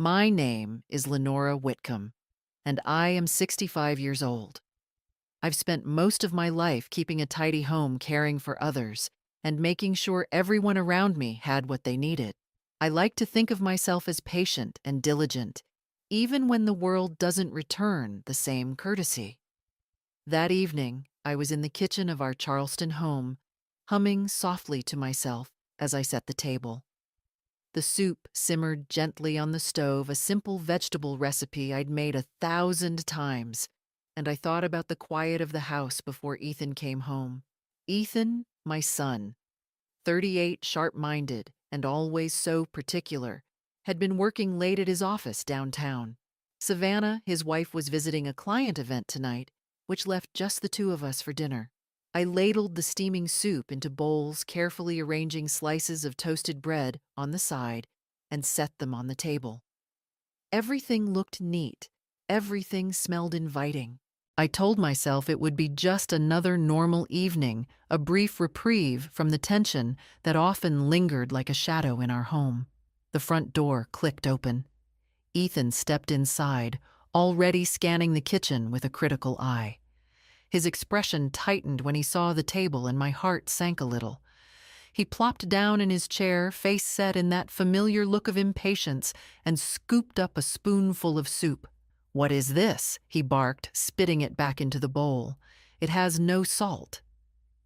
My name is Lenora Whitcomb, and I am 65 years old. I've spent most of my life keeping a tidy home, caring for others, and making sure everyone around me had what they needed. I like to think of myself as patient and diligent, even when the world doesn't return the same courtesy. That evening, I was in the kitchen of our Charleston home, humming softly to myself as I set the table. The soup simmered gently on the stove, a simple vegetable recipe I'd made 1,000 times, and I thought about the quiet of the house before Ethan came home. Ethan, my son, 38, sharp-minded, and always so particular, had been working late at his office downtown. Savannah, his wife, was visiting a client event tonight, which left just the two of us for dinner. I ladled the steaming soup into bowls, carefully arranging slices of toasted bread on the side, and set them on the table. Everything looked neat. Everything smelled inviting. I told myself it would be just another normal evening, a brief reprieve from the tension that often lingered like a shadow in our home. The front door clicked open. Ethan stepped inside, already scanning the kitchen with a critical eye. His expression tightened when he saw the table, and my heart sank a little. He plopped down in his chair, face set in that familiar look of impatience, and scooped up a spoonful of soup. "What is this?" he barked, spitting it back into the bowl. "It has no salt.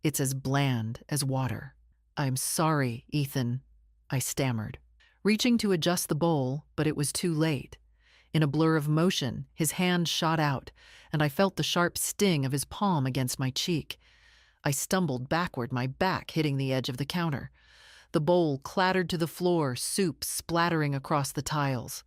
It's as bland as water." "I'm sorry, Ethan," I stammered, reaching to adjust the bowl, but it was too late. In a blur of motion, his hand shot out, and I felt the sharp sting of his palm against my cheek. I stumbled backward, my back hitting the edge of the counter. The bowl clattered to the floor, soup splattering across the tiles.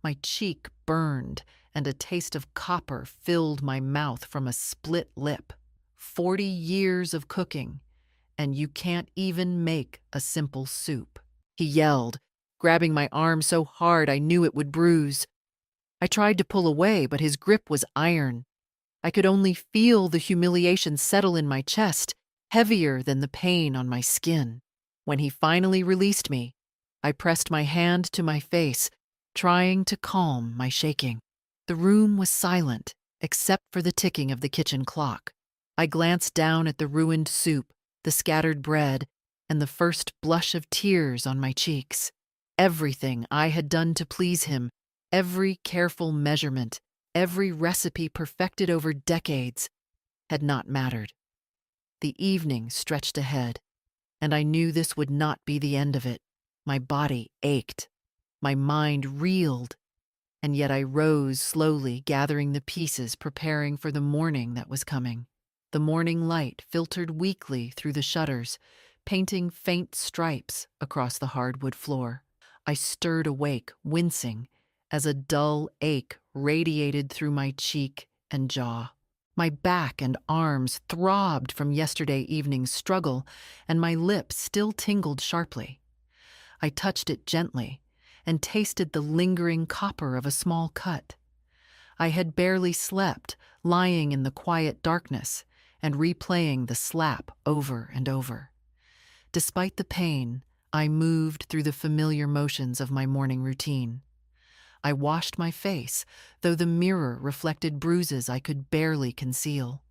My cheek burned, and a taste of copper filled my mouth from a split lip. 40 years of cooking, and you can't even make a simple soup, he yelled, grabbing my arm so hard I knew it would bruise. I tried to pull away, but his grip was iron. I could only feel the humiliation settle in my chest, heavier than the pain on my skin. When he finally released me, I pressed my hand to my face, trying to calm my shaking. The room was silent, except for the ticking of the kitchen clock. I glanced down at the ruined soup, the scattered bread, and the first blush of tears on my cheeks. Everything I had done to please him, every careful measurement, every recipe perfected over decades, had not mattered. The evening stretched ahead, and I knew this would not be the end of it. My body ached. My mind reeled, and yet I rose slowly, gathering the pieces, preparing for the morning that was coming. The morning light filtered weakly through the shutters, painting faint stripes across the hardwood floor. I stirred awake, wincing, as a dull ache radiated through my cheek and jaw. My back and arms throbbed from yesterday evening's struggle, and my lips still tingled sharply. I touched it gently and tasted the lingering copper of a small cut. I had barely slept, lying in the quiet darkness and replaying the slap over and over. Despite the pain, I moved through the familiar motions of my morning routine. I washed my face, though the mirror reflected bruises I could barely conceal.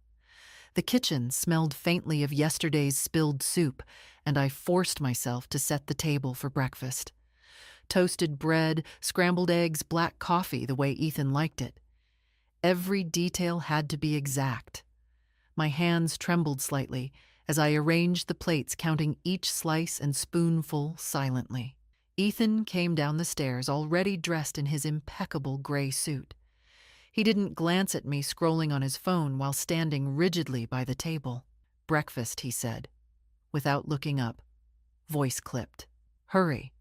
The kitchen smelled faintly of yesterday's spilled soup, and I forced myself to set the table for breakfast. Toasted bread, scrambled eggs, black coffee, the way Ethan liked it. Every detail had to be exact. My hands trembled slightly as I arranged the plates, counting each slice and spoonful silently. Ethan came down the stairs, already dressed in his impeccable gray suit. He didn't glance at me scrolling on his phone while standing rigidly by the table. "Breakfast," he said, without looking up. Voice clipped. "Hurry.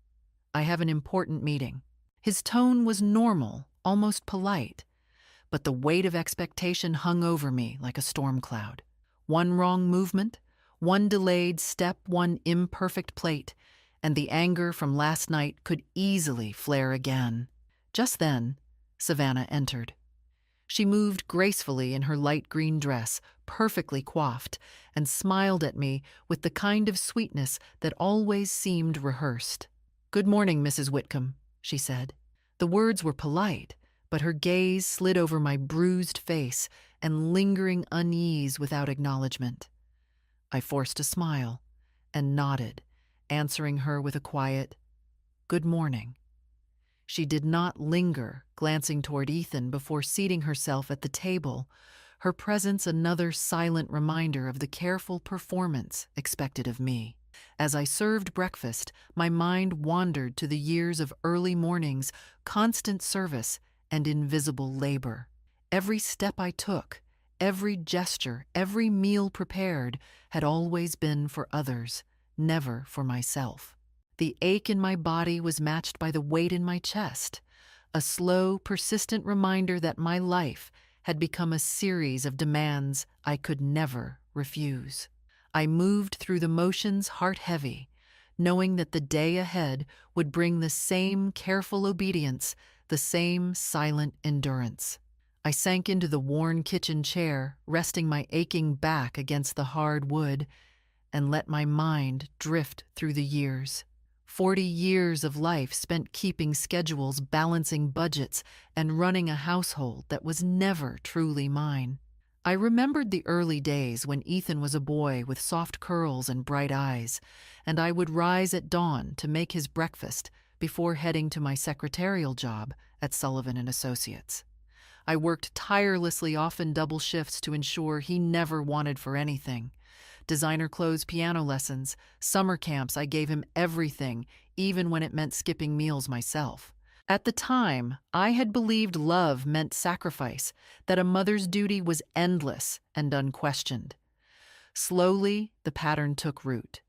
I have an important meeting." His tone was normal, almost polite, but the weight of expectation hung over me like a storm cloud. One wrong movement, one delayed step, one imperfect plate, and the anger from last night could easily flare again. Just then, Savannah entered. She moved gracefully in her light green dress, perfectly coiffed, and smiled at me with the kind of sweetness that always seemed rehearsed. "Good morning, Mrs. Whitcomb," she said. The words were polite, but her gaze slid over my bruised face and lingering unease without acknowledgement. I forced a smile and nodded, answering her with a quiet, "Good morning." She did not linger, glancing toward Ethan before seating herself at the table, her presence another silent reminder of the careful performance expected of me. As I served breakfast, my mind wandered to the years of early mornings, constant service, and invisible labor. Every step I took, every gesture, every meal prepared had always been for others, never for myself. The ache in my body was matched by the weight in my chest, a slow, persistent reminder that my life had become a series of demands I could never refuse. I moved through the motions heart heavy, knowing that the day ahead would bring the same careful obedience, the same silent endurance. I sank into the worn kitchen chair, resting my aching back against the hard wood, and let my mind drift through the years. 40 years of life spent keeping schedules, balancing budgets, and running a household that was never truly mine. I remembered the early days when Ethan was a boy with soft curls and bright eyes, and I would rise at dawn to make his breakfast before heading to my secretarial job at Sullivan and Associates. I worked tirelessly, often double shifts, to ensure he never wanted for anything. Designer clothes, piano lessons, summer camps, I gave him everything, even when it meant skipping meals myself. At the time, I had believed love meant sacrifice, that a mother's duty was endless and unquestioned. Slowly, the pattern took root.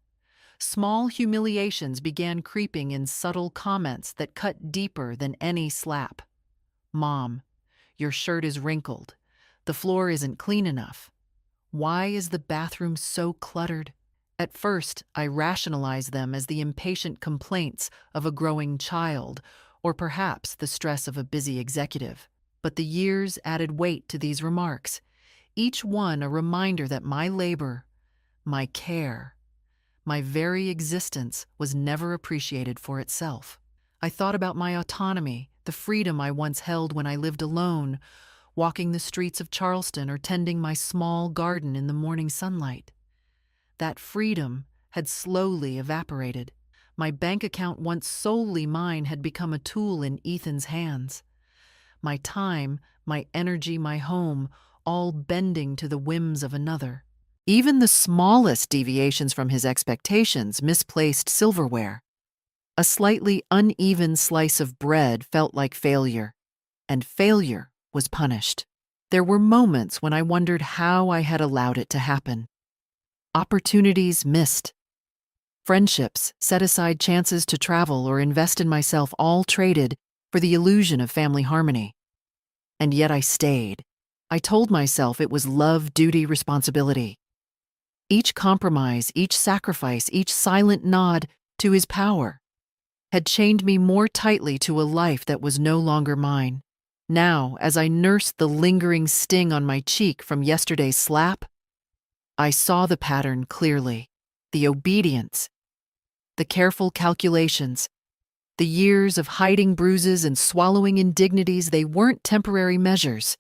Small humiliations began creeping in, subtle comments that cut deeper than any slap. "Mom, your shirt is wrinkled. The floor isn't clean enough. Why is the bathroom so cluttered?" At first, I rationalized them as the impatient complaints of a growing child, or perhaps the stress of a busy executive. But the years added weight to these remarks, each one a reminder that my labor, my care, my very existence was never appreciated for itself. I thought about my autonomy, the freedom I once held when I lived alone, walking the streets of Charleston or tending my small garden in the morning sunlight. That freedom had slowly evaporated. My bank account, once solely mine, had become a tool in Ethan's hands. My time, my energy, my home, all bending to the whims of another. Even the smallest deviations from his expectations, misplaced silverware, a slightly uneven slice of bread, felt like failure, and failure was punished. There were moments when I wondered how I had allowed it to happen. Opportunities missed. Friendships, set aside chances to travel or invest in myself, all traded for the illusion of family harmony. And yet I stayed. I told myself it was love, duty, responsibility. Each compromise, each sacrifice, each silent nod to his power had chained me more tightly to a life that was no longer mine. Now, as I nursed the lingering sting on my cheek from yesterday's slap, I saw the pattern clearly. The obedience, the careful calculations, the years of hiding bruises and swallowing indignities, they weren't temporary measures.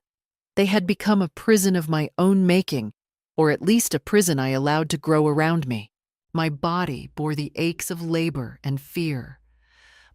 They had become a prison of my own making, or at least a prison I allowed to grow around me. My body bore the aches of labor and fear,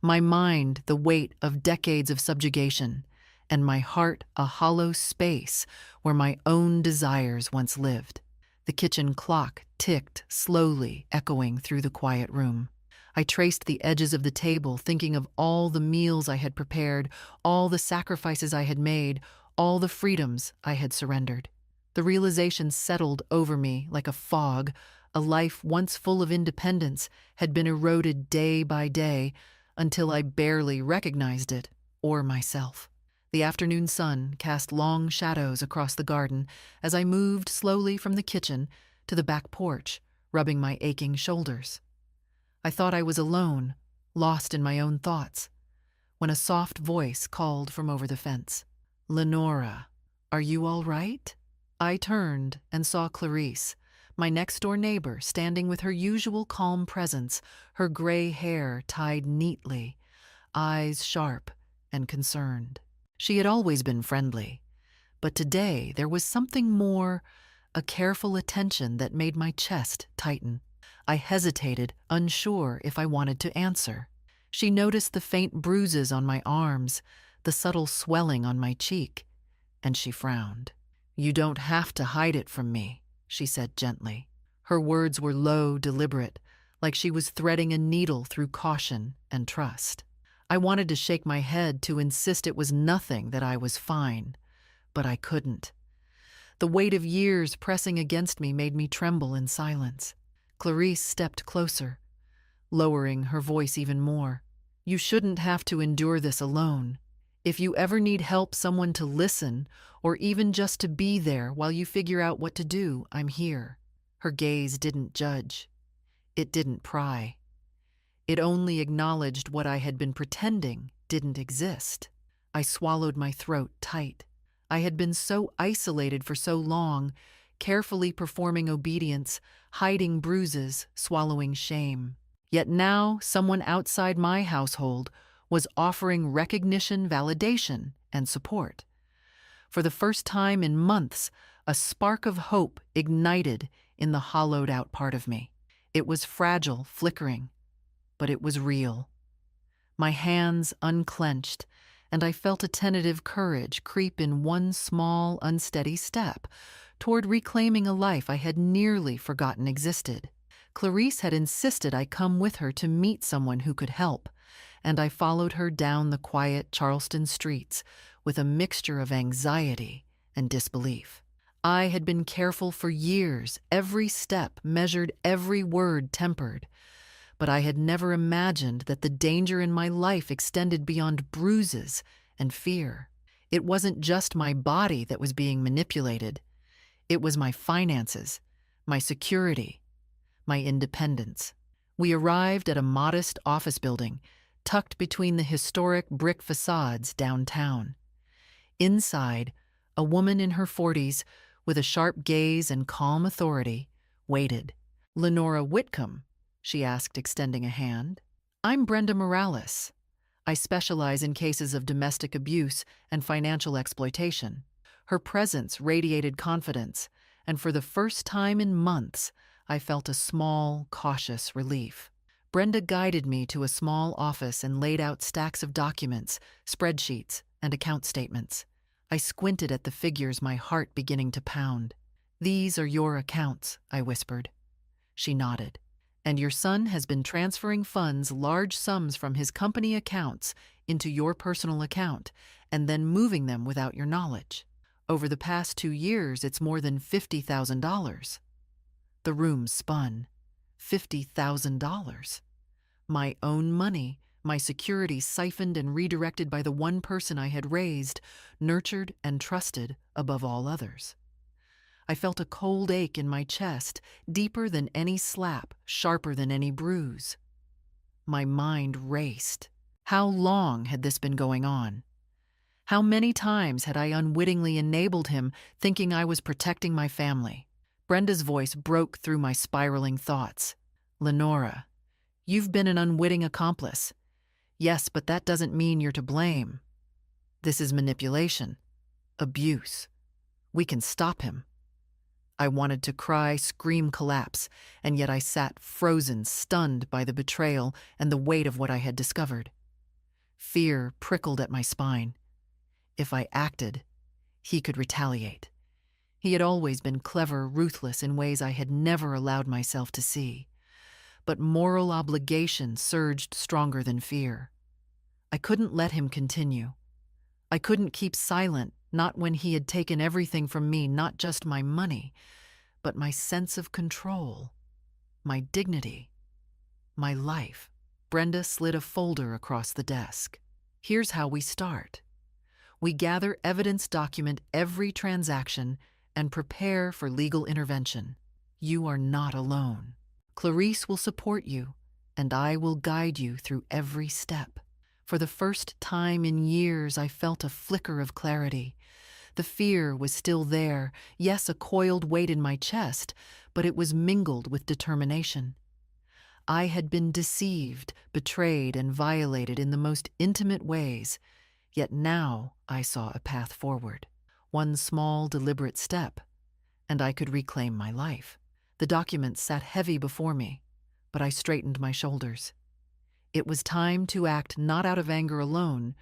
my mind the weight of decades of subjugation, and my heart a hollow space where my own desires once lived. The kitchen clock ticked slowly, echoing through the quiet room. I traced the edges of the table, thinking of all the meals I had prepared, all the sacrifices I had made, all the freedoms I had surrendered. The realization settled over me like a fog. A life once full of independence had been eroded day by day until I barely recognized it or myself. The afternoon sun cast long shadows across the garden as I moved slowly from the kitchen to the back porch, rubbing my aching shoulders. I thought I was alone, lost in my own thoughts, when a soft voice called from over the fence. "Lenora, are you all right?" I turned and saw Clarice, my next-door neighbor, standing with her usual calm presence, her gray hair tied neatly, eyes sharp, and concerned. She had always been friendly, but today there was something more, a careful attention that made my chest tighten. I hesitated, unsure if I wanted to answer. She noticed the faint bruises on my arms, the subtle swelling on my cheek, and she frowned. "You don't have to hide it from me," she said gently. Her words were low, deliberate, like she was threading a needle through caution and trust. I wanted to shake my head to insist it was nothing, that I was fine, but I couldn't. The weight of years pressing against me made me tremble in silence. Clarice stepped closer, lowering her voice even more. "You shouldn't have to endure this alone. If you ever need help, someone to listen, or even just to be there while you figure out what to do, I'm here." Her gaze didn't judge. It didn't pry. It only acknowledged what I had been pretending didn't exist. I swallowed my throat tight. I had been so isolated for so long, carefully performing obedience, hiding bruises, swallowing shame. Yet now someone outside my household was offering recognition, validation, and support. For the first time in months, a spark of hope ignited in the hollowed-out part of me. It was fragile, flickering, but it was real. My hands unclenched, and I felt a tentative courage creep in one small, unsteady step toward reclaiming a life I had nearly forgotten existed. Clarice had insisted I come with her to meet someone who could help, and I followed her down the quiet Charleston streets with a mixture of anxiety and disbelief. I had been careful for years, every step measured, every word tempered, but I had never imagined that the danger in my life extended beyond bruises and fear. It wasn't just my body that was being manipulated. It was my finances, my security, my independence. We arrived at a modest office building, tucked between the historic brick facades downtown. Inside, a woman in her 40s, with a sharp gaze and calm authority, waited. "Lenora Whitcomb?" she asked, extending a hand. "I'm Brenda Morales. I specialize in cases of domestic abuse and financial exploitation." Her presence radiated confidence, and for the first time in months, I felt a small, cautious relief. Brenda guided me to a small office and laid out stacks of documents, spreadsheets, and account statements. I squinted at the figures, my heart beginning to pound. "These are your accounts," I whispered. She nodded. "And your son has been transferring funds, large sums from his company accounts, into your personal account, and then moving them without your knowledge. Over the past 2 years, it's more than $50,000. The room spun. $50,000. My own money, my security siphoned and redirected by the one person I had raised, nurtured, and trusted above all others. I felt a cold ache in my chest, deeper than any slap, sharper than any bruise. My mind raced. How long had this been going on? How many times had I unwittingly enabled him, thinking I was protecting my family? Brenda's voice broke through my spiraling thoughts. "Lenora, you've been an unwitting accomplice. Yes, but that doesn't mean you're to blame. This is manipulation, abuse. We can stop him." I wanted to cry, scream, collapse, and yet I sat frozen, stunned by the betrayal and the weight of what I had discovered. Fear prickled at my spine. If I acted, he could retaliate. He had always been clever, ruthless in ways I had never allowed myself to see. But moral obligation surged stronger than fear. I couldn't let him continue. I couldn't keep silent, not when he had taken everything from me, not just my money, but my sense of control, my dignity, my life. Brenda slid a folder across the desk. "Here's how we start. We gather evidence, document every transaction, and prepare for legal intervention. You are not alone. Clarice will support you, and I will guide you through every step." For the first time in years, I felt a flicker of clarity. The fear was still there, yes, a coiled weight in my chest, but it was mingled with determination. I had been deceived, betrayed, and violated in the most intimate ways, Yet now I saw a path forward, one small, deliberate step, and I could reclaim my life. The documents sat heavy before me, but I straightened my shoulders. It was time to act not out of anger alone,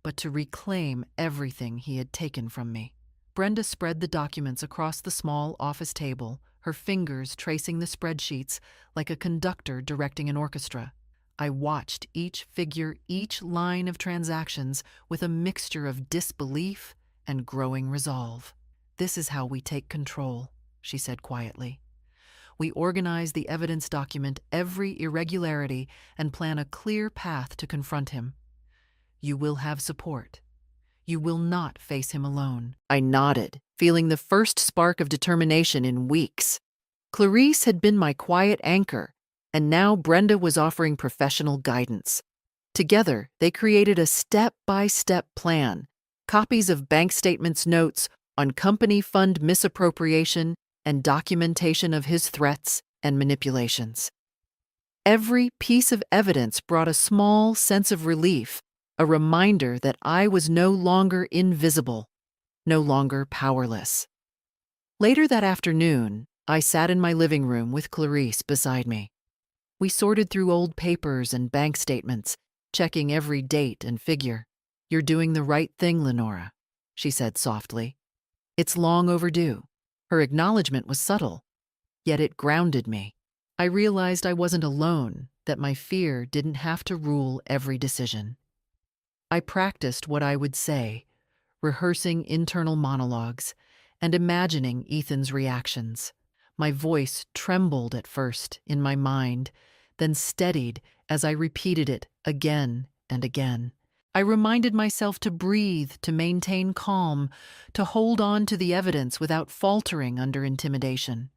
but to reclaim everything he had taken from me. Brenda spread the documents across the small office table, her fingers tracing the spreadsheets like a conductor directing an orchestra. I watched each figure, each line of transactions with a mixture of disbelief and growing resolve. "This is how we take control," she said quietly. "We organize the evidence, document every irregularity, and plan a clear path to confront him. You will have support. You will not face him alone." I nodded, feeling the first spark of determination in weeks. Clarice had been my quiet anchor, and now Brenda was offering professional guidance. Together, they created a step-by-step plan, copies of bank statements, notes on company fund misappropriation, and documentation of his threats and manipulations. Every piece of evidence brought a small sense of relief, a reminder that I was no longer invisible, no longer powerless. Later that afternoon, I sat in my living room with Clarice beside me. We sorted through old papers and bank statements, checking every date and figure. "You're doing the right thing, Lenora," she said softly. "It's long overdue." Her acknowledgement was subtle, yet it grounded me. I realized I wasn't alone, that my fear didn't have to rule every decision. I practiced what I would say, rehearsing internal monologues and imagining Ethan's reactions. My voice trembled at first in my mind, then steadied as I repeated it again and again. I reminded myself to breathe, to maintain calm, to hold on to the evidence without faltering under intimidation.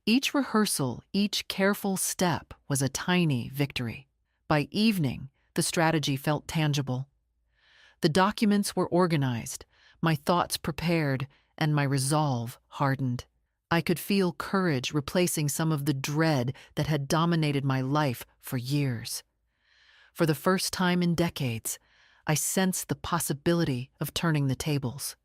Each rehearsal, each careful step was a tiny victory. By evening, the strategy felt tangible. The documents were organized, my thoughts prepared, and my resolve hardened. I could feel courage replacing some of the dread that had dominated my life for years. For the first time in decades, I sensed the possibility of turning the tables.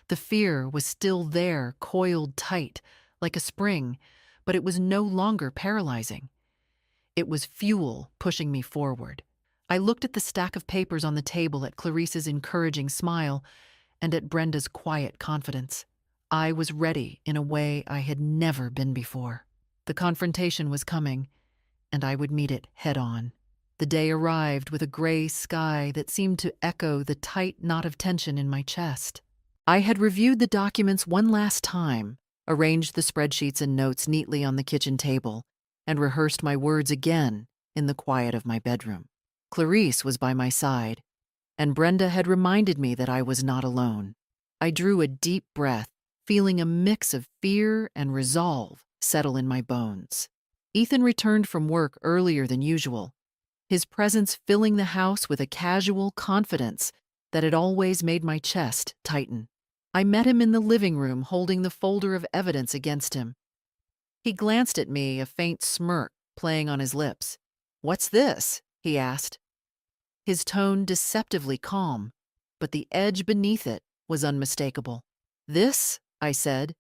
The fear was still there, coiled tight, like a spring, but it was no longer paralyzing. It was fuel pushing me forward. I looked at the stack of papers on the table, at Clarice's encouraging smile, and at Brenda's quiet confidence. I was ready in a way I had never been before. The confrontation was coming, and I would meet it head on. The day arrived with a gray sky that seemed to echo the tight knot of tension in my chest. I had reviewed the documents one last time, arranged the spreadsheets and notes neatly on the kitchen table, and rehearsed my words again in the quiet of my bedroom. Clarice was by my side, and Brenda had reminded me that I was not alone. I drew a deep breath, feeling a mix of fear and resolve settle in my bones. Ethan returned from work earlier than usual, his presence filling the house with a casual confidence that had always made my chest tighten. I met him in the living room holding the folder of evidence against him. He glanced at me, a faint smirk playing on his lips. "What's this?" he asked. His tone deceptively calm, but the edge beneath it was unmistakable. "This," I said,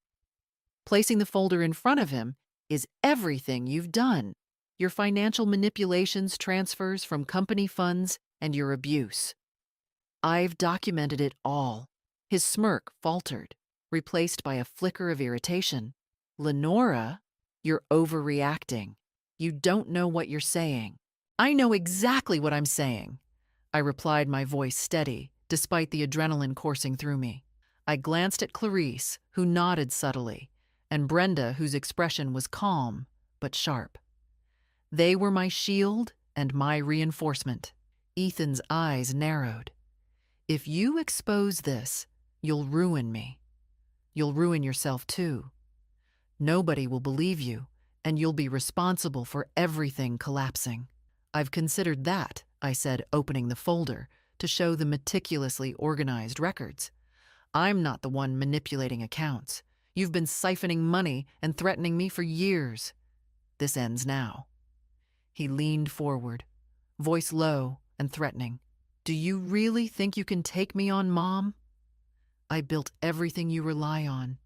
placing the folder in front of him, "is everything you've done. Your financial manipulations, transfers from company funds, and your abuse. I've documented it all." His smirk faltered, replaced by a flicker of irritation. "Lenora, you're overreacting. You don't know what you're saying." "I know exactly what I'm saying," I replied, my voice steady, despite the adrenaline coursing through me. I glanced at Clarice, who nodded subtly, and Brenda, whose expression was calm but sharp. They were my shield and my reinforcement. Ethan's eyes narrowed. "If you expose this, you'll ruin me. You'll ruin yourself too. Nobody will believe you, and you'll be responsible for everything collapsing." "I've considered that," I said, opening the folder to show the meticulously organized records. "I'm not the one manipulating accounts. You've been siphoning money and threatening me for years. This ends now." He leaned forward, voice low and threatening. Do you really think you can take me on, Mom? I built everything you rely on.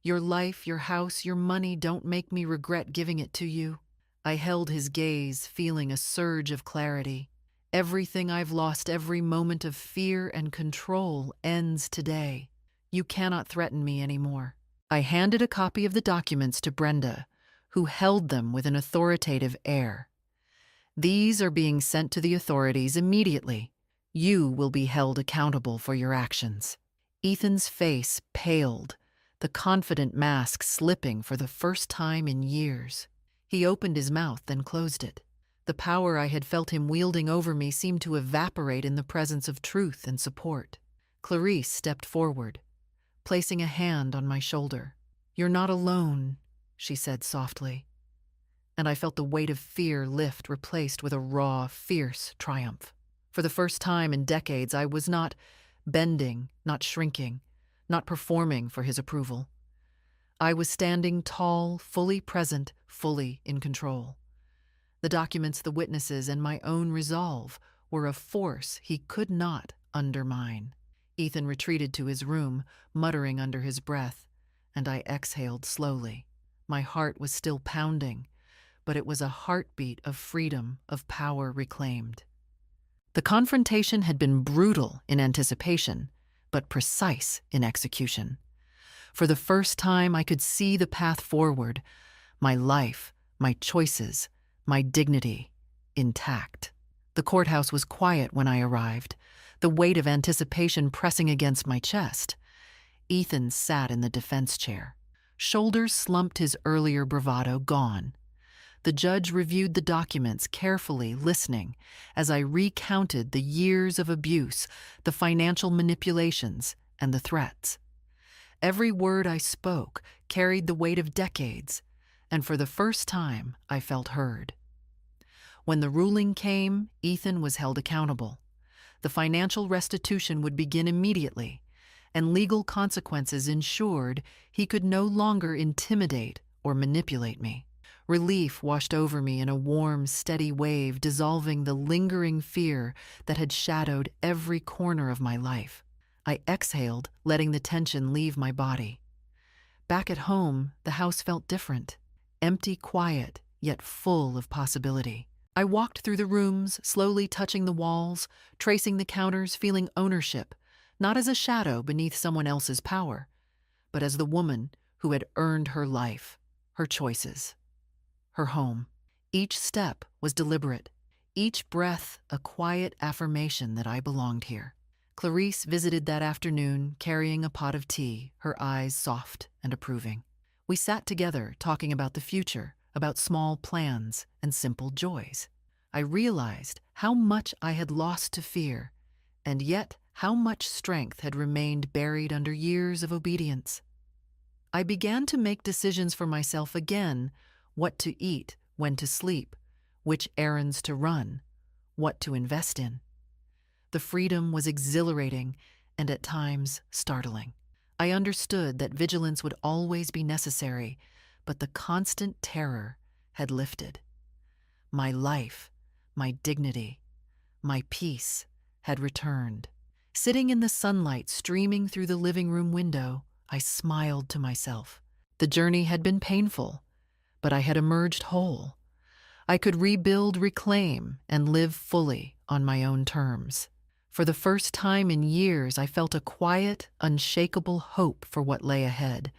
Your life, your house, your money don't make me regret giving it to you. I held his gaze, feeling a surge of clarity. Everything I've lost, every moment of fear and control ends today. You cannot threaten me anymore. I handed a copy of the documents to Brenda, who held them with an authoritative air. These are being sent to the authorities immediately. You will be held accountable for your actions. Ethan's face paled, the confident mask slipping for the first time in years. He opened his mouth, then closed it. The power I had felt him wielding over me seemed to evaporate in the presence of truth and support. Clarice stepped forward, placing a hand on my shoulder. "You're not alone," she said softly. And I felt the weight of fear lift, replaced with a raw, fierce triumph. For the first time in decades, I was not bending, not shrinking, not performing for his approval. I was standing tall, fully present, fully in control. The documents, the witnesses, and my own resolve were a force he could not undermine. Ethan retreated to his room, muttering under his breath, and I exhaled slowly. My heart was still pounding, but it was a heartbeat of freedom, of power reclaimed. The confrontation had been brutal in anticipation, but precise in execution. For the first time, I could see the path forward, my life, my choices, my dignity, intact. The courthouse was quiet when I arrived, the weight of anticipation pressing against my chest. Ethan sat in the defense chair. Shoulders slumped, his earlier bravado gone. The judge reviewed the documents carefully, listening as I recounted the years of abuse, the financial manipulations, and the threats. Every word I spoke carried the weight of decades, and for the first time, I felt heard. When the ruling came, Ethan was held accountable. The financial restitution would begin immediately, and legal consequences ensured he could no longer intimidate or manipulate me. Relief washed over me in a warm, steady wave, dissolving the lingering fear that had shadowed every corner of my life. I exhaled, letting the tension leave my body. Back at home, the house felt different. Empty, quiet, yet full of possibility. I walked through the rooms, slowly touching the walls, tracing the counters, feeling ownership, not as a shadow beneath someone else's power, but as the woman who had earned her life, her choices, her home. Each step was deliberate, each breath a quiet affirmation that I belonged here. Clarice visited that afternoon, carrying a pot of tea, her eyes soft and approving. We sat together, talking about the future, about small plans and simple joys. I realized how much I had lost to fear, and yet how much strength had remained buried under years of obedience. I began to make decisions for myself again: what to eat, when to sleep, which errands to run, what to invest in. The freedom was exhilarating and at times startling. I understood that vigilance would always be necessary, but the constant terror had lifted. My life, my dignity, my peace had returned. Sitting in the sunlight streaming through the living room window, I smiled to myself. The journey had been painful, but I had emerged whole. I could rebuild, reclaim, and live fully on my own terms. For the first time in years, I felt a quiet, unshakable hope for what lay ahead.